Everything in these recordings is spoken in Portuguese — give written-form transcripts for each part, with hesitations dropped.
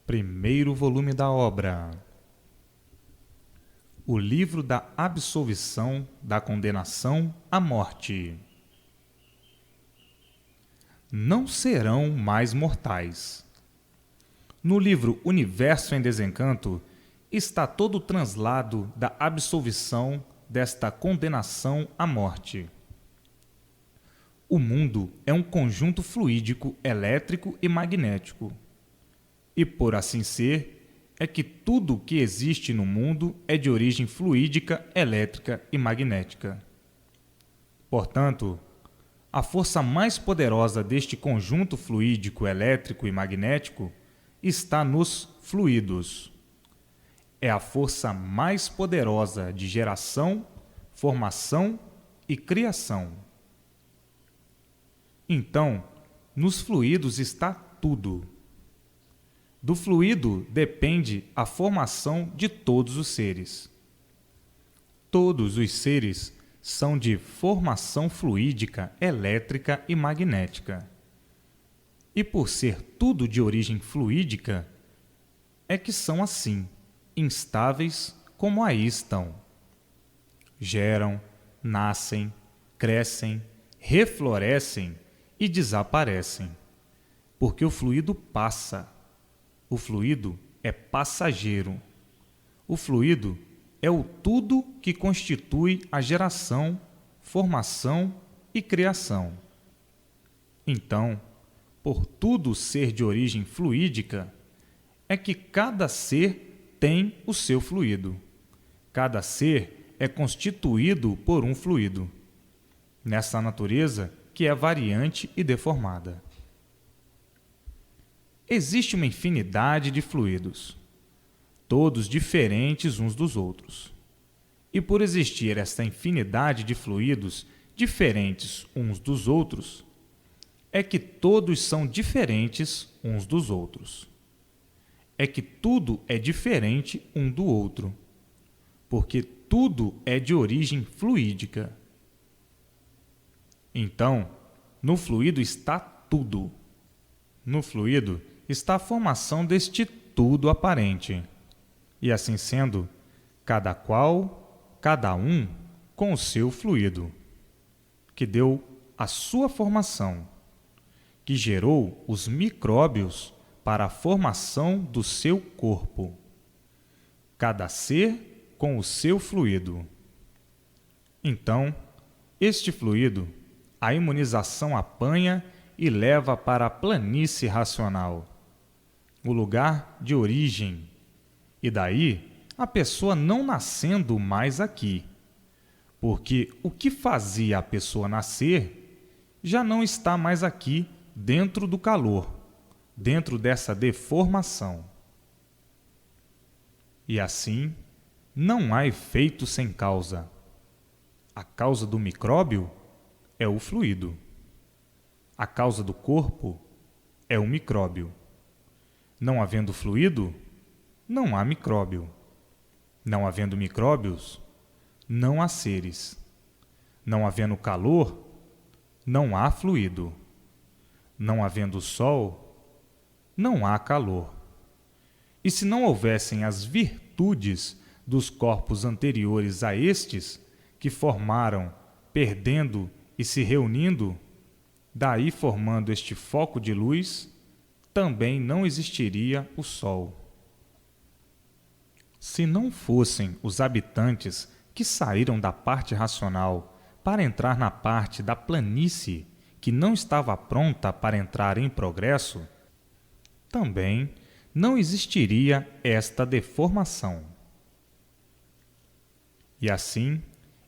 Primeiro volume da obra. O livro da absolvição da condenação à morte. Não serão mais mortais. No livro Universo em Desencanto está todo o translado da absolvição desta condenação à morte. O mundo é um conjunto fluídico, elétrico e magnético. E por assim ser, é que tudo o que existe no mundo é de origem fluídica, elétrica e magnética. Portanto, a força mais poderosa deste conjunto fluídico, elétrico e magnético está nos fluidos. É a força mais poderosa de geração, formação e criação. Então, nos fluidos está tudo. Do fluido depende a formação de todos os seres. Todos os seres são de formação fluídica, elétrica e magnética. E por ser tudo de origem fluídica, é que são assim, instáveis como aí estão. Geram, nascem, crescem, reflorescem e desaparecem, porque o fluido passa. O fluido é passageiro. O fluido é o tudo que constitui a geração, formação e criação. Então, por tudo ser de origem fluídica, é que cada ser tem o seu fluido. Cada ser é constituído por um fluido. Nessa natureza que é variante e deformada. Existe uma infinidade de fluidos, todos diferentes uns dos outros. E por existir esta infinidade de fluidos diferentes uns dos outros, é que todos são diferentes uns dos outros. É que tudo é diferente um do outro, porque tudo é de origem fluídica. Então, no fluido está tudo. No fluido está a formação deste tudo aparente. E assim sendo, cada qual, cada um, com o seu fluido, que deu a sua formação, que gerou os micróbios para a formação do seu corpo. Cada ser com o seu fluido. Então, este fluido, a imunização apanha e leva para a planície racional, o lugar de origem, e daí a pessoa não nascendo mais aqui, porque o que fazia a pessoa nascer já não está mais aqui dentro do calor, dentro dessa deformação. E assim, não há efeito sem causa. A causa do micróbio é o fluido. A causa do corpo é o micróbio. Não havendo fluido, não há micróbio. Não havendo micróbios, não há seres. Não havendo calor, não há fluido. Não havendo sol, não há calor. E se não houvessem as virtudes dos corpos anteriores a estes, que formaram, perdendo e se reunindo, daí formando este foco de luz, também não existiria o Sol. Se não fossem os habitantes que saíram da parte racional para entrar na parte da planície que não estava pronta para entrar em progresso, também não existiria esta deformação. E assim,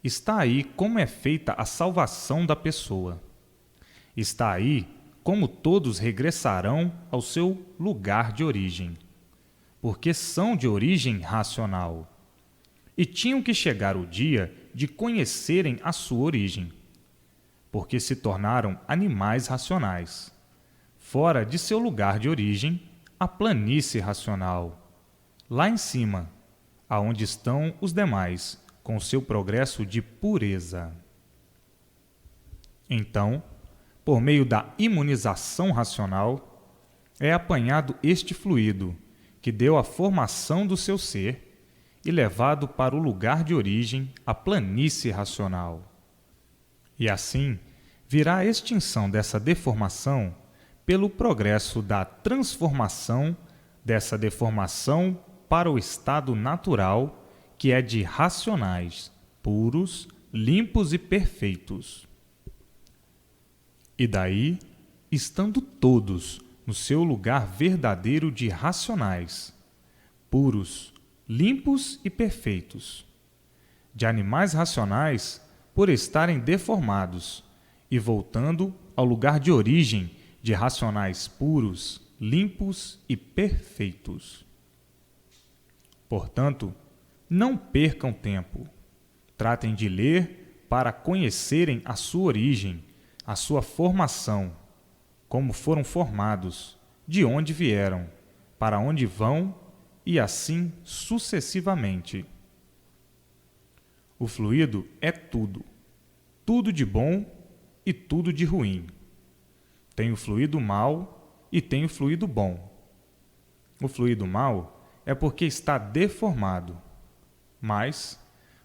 está aí como é feita a salvação da pessoa. Está aí como todos regressarão ao seu lugar de origem, porque são de origem racional. E tinham que chegar o dia de conhecerem a sua origem, porque se tornaram animais racionais, fora de seu lugar de origem, a planície racional, lá em cima, aonde estão os demais, com seu progresso de pureza. Então, por meio da imunização racional, é apanhado este fluido, que deu a formação do seu ser e levado para o lugar de origem, a planície racional. E assim, virá a extinção dessa deformação pelo progresso da transformação dessa deformação para o estado natural, que é de racionais, puros, limpos e perfeitos. E daí, estando todos no seu lugar verdadeiro de racionais, puros, limpos e perfeitos, de animais racionais por estarem deformados e voltando ao lugar de origem de racionais puros, limpos e perfeitos. Portanto, não percam tempo. Tratem de ler para conhecerem a sua origem, a sua formação, como foram formados, de onde vieram, para onde vão e assim sucessivamente. O fluido é tudo, tudo de bom e tudo de ruim. Tem o fluido mau e tem o fluido bom. O fluido mau é porque está deformado, mas,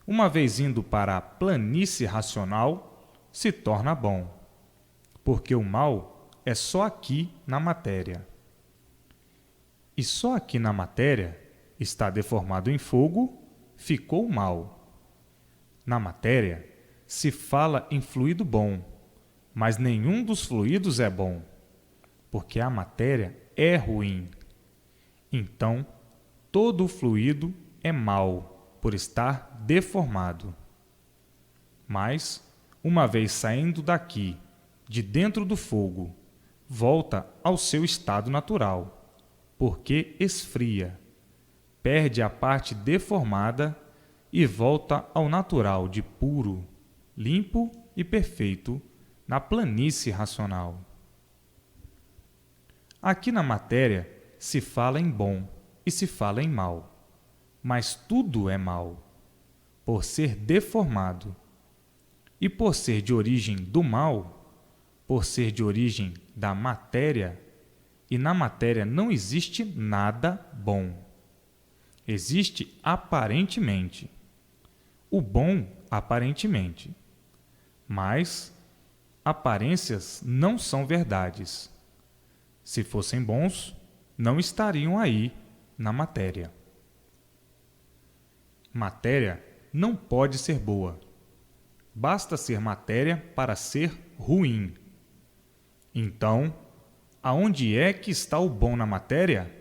uma vez indo para a planície racional, se torna bom, porque o mal é só aqui na matéria. E só aqui na matéria está deformado em fogo, ficou mal. Na matéria se fala em fluido bom, mas nenhum dos fluidos é bom, porque a matéria é ruim. Então, todo o fluido é mau, por estar deformado. Mas, uma vez saindo daqui, de dentro do fogo, volta ao seu estado natural, porque esfria, perde a parte deformada e volta ao natural de puro, limpo e perfeito na planície racional. Aqui na matéria se fala em bom e se fala em mal, mas tudo é mal, por ser deformado. E por ser de origem do mal, por ser de origem da matéria, e na matéria não existe nada bom. Existe aparentemente. O bom aparentemente. Mas aparências não são verdades. Se fossem bons, não estariam aí na matéria. Matéria não pode ser boa. Basta ser matéria para ser ruim. Então, aonde é que está o bom na matéria?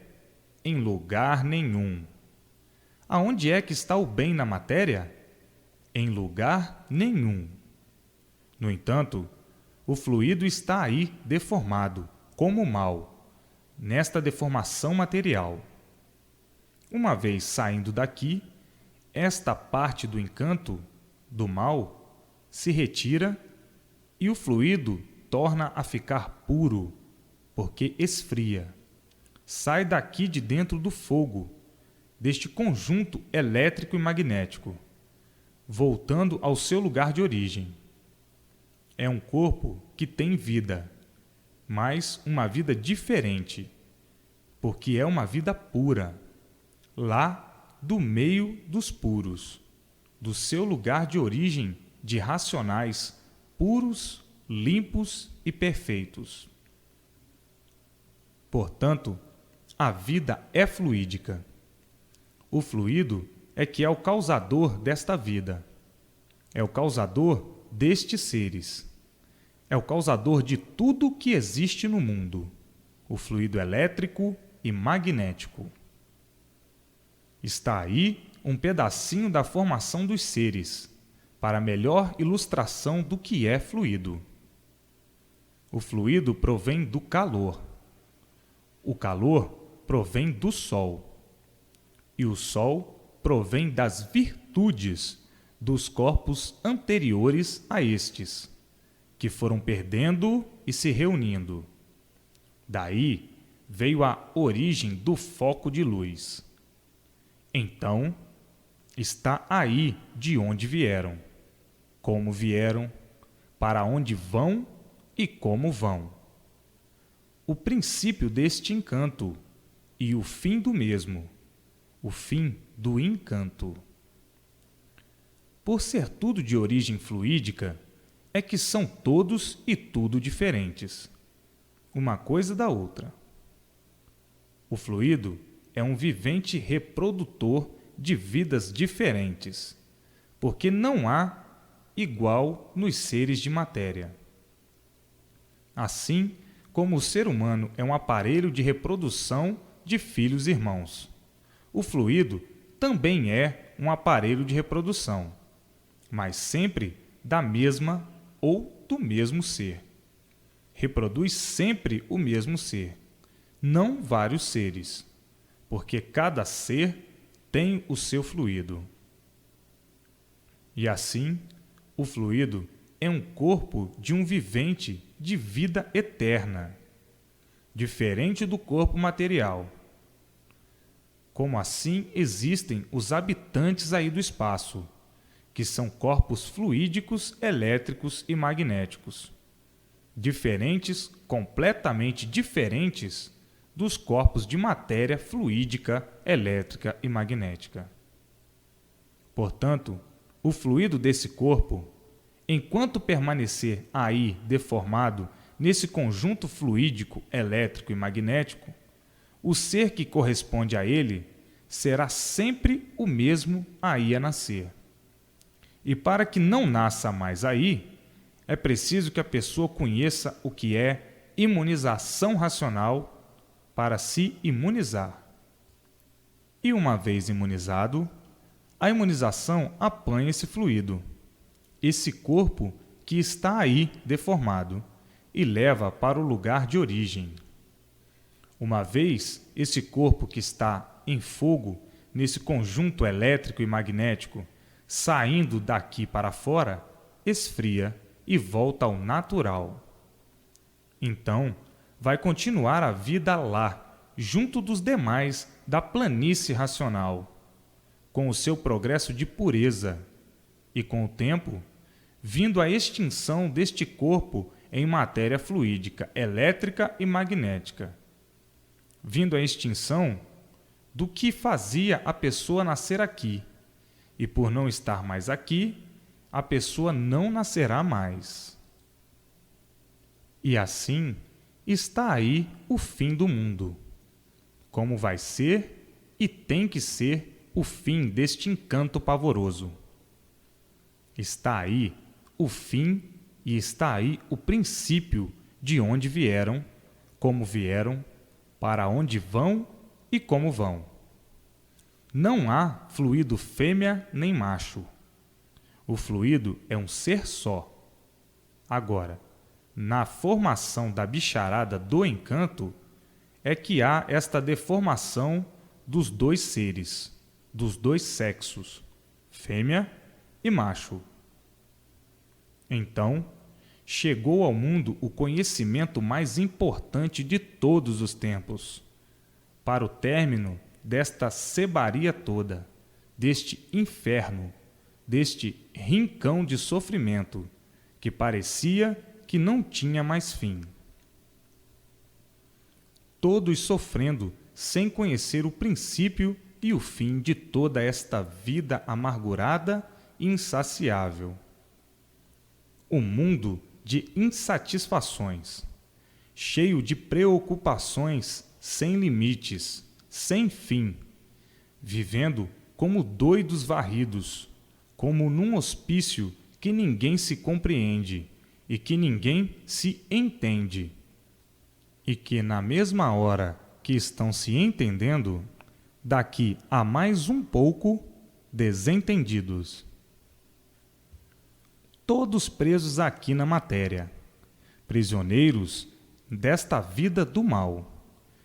Em lugar nenhum. Aonde é que está o bem na matéria? Em lugar nenhum. No entanto, o fluido está aí deformado, como o mal, nesta deformação material. Uma vez saindo daqui, esta parte do encanto, do mal, se retira e o fluido torna a ficar puro, porque esfria. Sai daqui de dentro do fogo, deste conjunto elétrico e magnético, voltando ao seu lugar de origem. É um corpo que tem vida, mas uma vida diferente, porque é uma vida pura, lá do meio dos puros, do seu lugar de origem de racionais, puros, limpos e perfeitos. Portanto, a vida é fluídica. O fluido é que é o causador desta vida. É o causador destes seres. É o causador de tudo que existe no mundo, o fluido elétrico e magnético. Está aí um pedacinho da formação dos seres, para melhor ilustração do que é fluido. O fluido provém do calor. O calor provém do sol. E o sol provém das virtudes dos corpos anteriores a estes, que foram perdendo e se reunindo. Daí veio a origem do foco de luz. Então, está aí de onde vieram, como vieram, para onde vão e como vão. O princípio deste encanto, e o fim do mesmo, o fim do encanto. Por ser tudo de origem fluídica, é que são todos e tudo diferentes, uma coisa da outra. O fluido é um vivente reprodutor de vidas diferentes, porque não há igual nos seres de matéria. Assim como o ser humano é um aparelho de reprodução de filhos irmãos, o fluido também é um aparelho de reprodução, mas sempre da mesma ou do mesmo ser. Reproduz sempre o mesmo ser, não vários seres, porque cada ser tem o seu fluido. E assim, o fluido é um corpo de um vivente de vida eterna, diferente do corpo material. Como assim existem os habitantes aí do espaço, que são corpos fluídicos, elétricos e magnéticos, diferentes, completamente diferentes dos corpos de matéria fluídica, elétrica e magnética. Portanto, o fluido desse corpo, enquanto permanecer aí deformado nesse conjunto fluídico, elétrico e magnético, o ser que corresponde a ele será sempre o mesmo aí a nascer. E para que não nasça mais aí, é preciso que a pessoa conheça o que é imunização racional para se imunizar. E uma vez imunizado, a imunização apanha esse fluido, esse corpo que está aí deformado, e leva para o lugar de origem. Uma vez esse corpo que está em fogo, nesse conjunto elétrico e magnético, saindo daqui para fora, esfria e volta ao natural. Então, vai continuar a vida lá, junto dos demais da planície racional, com o seu progresso de pureza, e com o tempo, vindo a extinção deste corpo em matéria fluídica, elétrica e magnética, vindo a extinção do que fazia a pessoa nascer aqui, e por não estar mais aqui, a pessoa não nascerá mais. E assim está aí o fim do mundo, como vai ser e tem que ser o fim deste encanto pavoroso. Está aí o fim e está aí o princípio de onde vieram, como vieram, para onde vão e como vão. Não há fluido fêmea nem macho. O fluido é um ser só. Agora, na formação da bicharada do encanto, é que há esta deformação dos dois seres, dos dois sexos, fêmea e macho. Então, chegou ao mundo o conhecimento mais importante de todos os tempos, para o término desta sebaria toda, deste inferno, deste rincão de sofrimento, que parecia que não tinha mais fim. Todos sofrendo sem conhecer o princípio e o fim de toda esta vida amargurada e insaciável. O mundo de insatisfações, cheio de preocupações sem limites, sem fim, vivendo como doidos varridos, como num hospício que ninguém se compreende e que ninguém se entende, e que na mesma hora que estão se entendendo, daqui a mais um pouco, desentendidos. Todos presos aqui na matéria, prisioneiros desta vida do mal,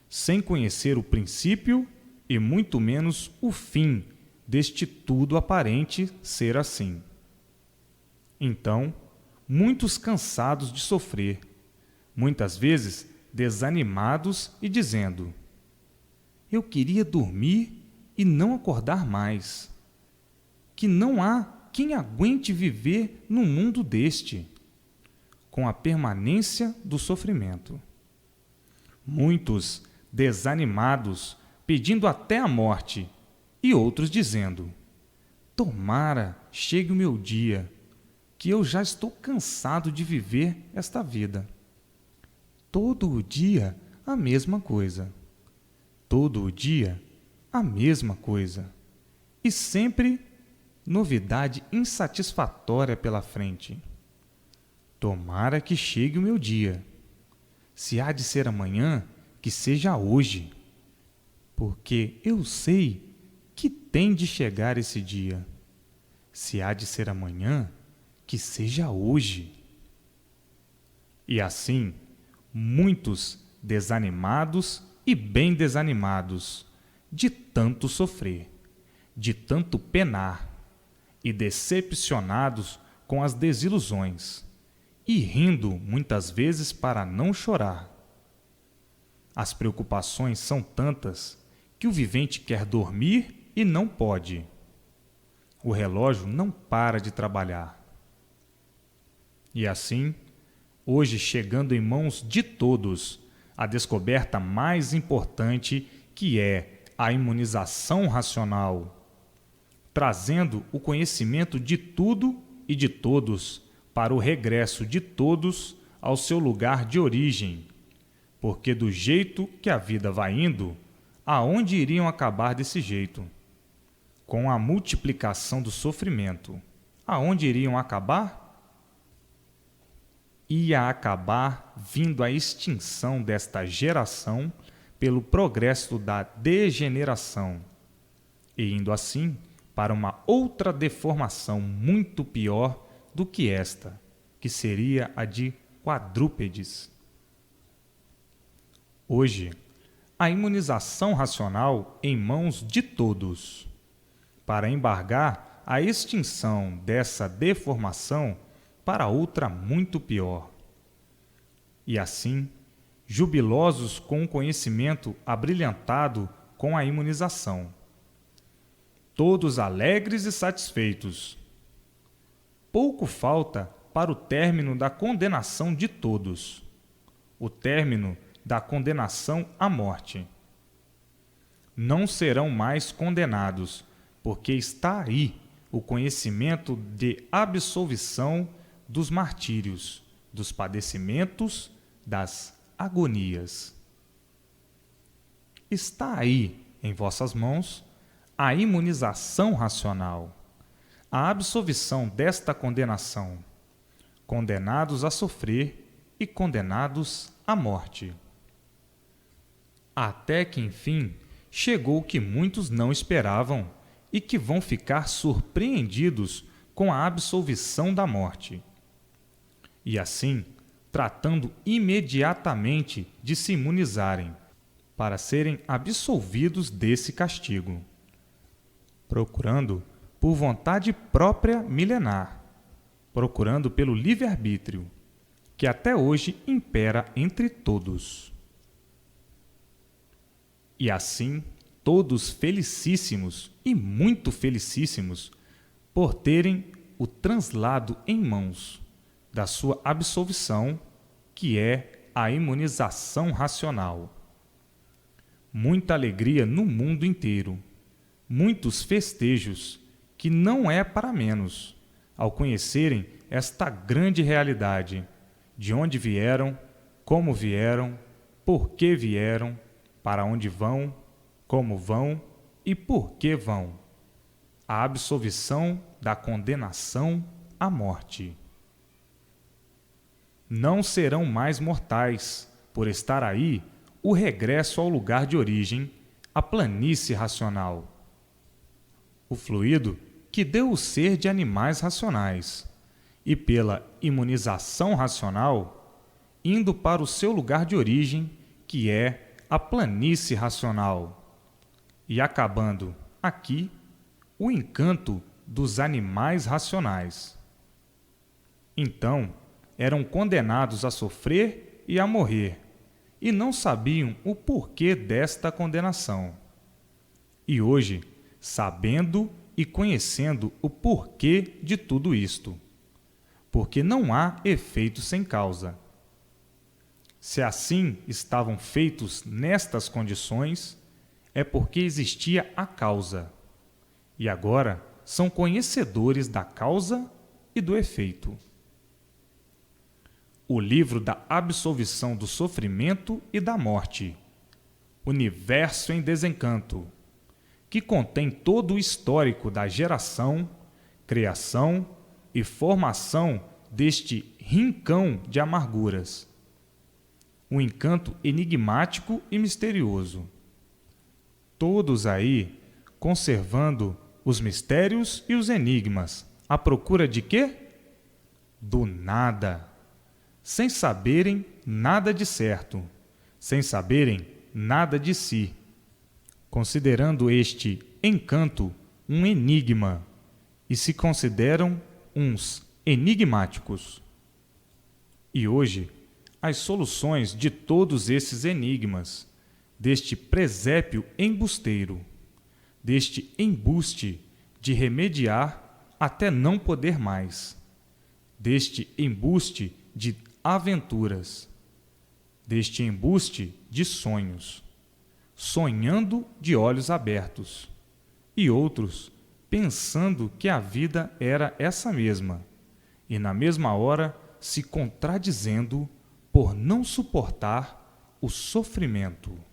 sem conhecer o princípio e muito menos o fim deste tudo aparente ser assim. Então, muitos cansados de sofrer, muitas vezes desanimados e dizendo: eu queria dormir e não acordar mais, que não há quem aguente viver no mundo deste, com a permanência do sofrimento. Muitos desanimados pedindo até a morte, e outros dizendo: tomara chegue o meu dia, que eu já estou cansado de viver esta vida. Todo o dia a mesma coisa. Todo o dia a mesma coisa. E sempre novidade insatisfatória pela frente. Tomara que chegue o meu dia. Se há de ser amanhã, que seja hoje, porque eu sei que tem de chegar esse dia. Se há de ser amanhã, que seja hoje. E assim, muitos desanimados e bem desanimados, de tanto sofrer, de tanto penar, e decepcionados com as desilusões, e rindo muitas vezes para não chorar. As preocupações são tantas que o vivente quer dormir e não pode. O relógio não para de trabalhar. E assim, hoje chegando em mãos de todos a descoberta mais importante, que é a imunização racional, trazendo o conhecimento de tudo e de todos para o regresso de todos ao seu lugar de origem, porque do jeito que a vida vai indo, aonde iriam acabar desse jeito? Com a multiplicação do sofrimento, aonde iriam acabar? Ia acabar vindo a extinção desta geração pelo progresso da degeneração, e indo assim para uma outra deformação muito pior do que esta, que seria a de quadrúpedes. Hoje, a imunização racional em mãos de todos, para embargar a extinção dessa deformação para outra muito pior. E assim, jubilosos com o conhecimento abrilhantado com a imunização. Todos alegres e satisfeitos. Pouco falta para o término da condenação de todos, o término da condenação à morte. Não serão mais condenados, porque está aí o conhecimento de absolvição dos martírios, dos padecimentos, das agonias. Está aí, em vossas mãos, a imunização racional, a absolvição desta condenação, condenados a sofrer e condenados à morte. Até que, enfim, chegou o que muitos não esperavam e que vão ficar surpreendidos com a absolvição da morte. E assim, tratando imediatamente de se imunizarem, para serem absolvidos desse castigo, procurando por vontade própria milenar, procurando pelo livre-arbítrio, que até hoje impera entre todos. E assim, todos felicíssimos e muito felicíssimos por terem o translado em mãos da sua absolvição, que é a imunização racional. Muita alegria no mundo inteiro, muitos festejos, que não é para menos, ao conhecerem esta grande realidade, de onde vieram, como vieram, por que vieram, para onde vão, como vão e por que vão. A absolvição da condenação à morte. Não serão mais mortais, por estar aí o regresso ao lugar de origem, a planície racional. O fluido que deu o ser de animais racionais, e pela imunização racional, indo para o seu lugar de origem, que é a planície racional, e acabando aqui o encanto dos animais racionais. Então, eram condenados a sofrer e a morrer, e não sabiam o porquê desta condenação. E hoje, sabendo e conhecendo o porquê de tudo isto, porque não há efeito sem causa. Se assim estavam feitos nestas condições, é porque existia a causa, e agora são conhecedores da causa e do efeito. O livro da absolvição do sofrimento e da morte, Universo em Desencanto, que contém todo o histórico da geração, criação e formação deste rincão de amarguras. Um encanto enigmático e misterioso. Todos aí conservando os mistérios e os enigmas, à procura de quê? Do nada. Sem saberem nada de certo, sem saberem nada de si, considerando este encanto um enigma, e se consideram uns enigmáticos. E hoje, as soluções de todos esses enigmas, deste presépio embusteiro, deste embuste de remediar até não poder mais, deste embuste de aventuras, deste embuste de sonhos, sonhando de olhos abertos, e outros pensando que a vida era essa mesma, e na mesma hora se contradizendo por não suportar o sofrimento.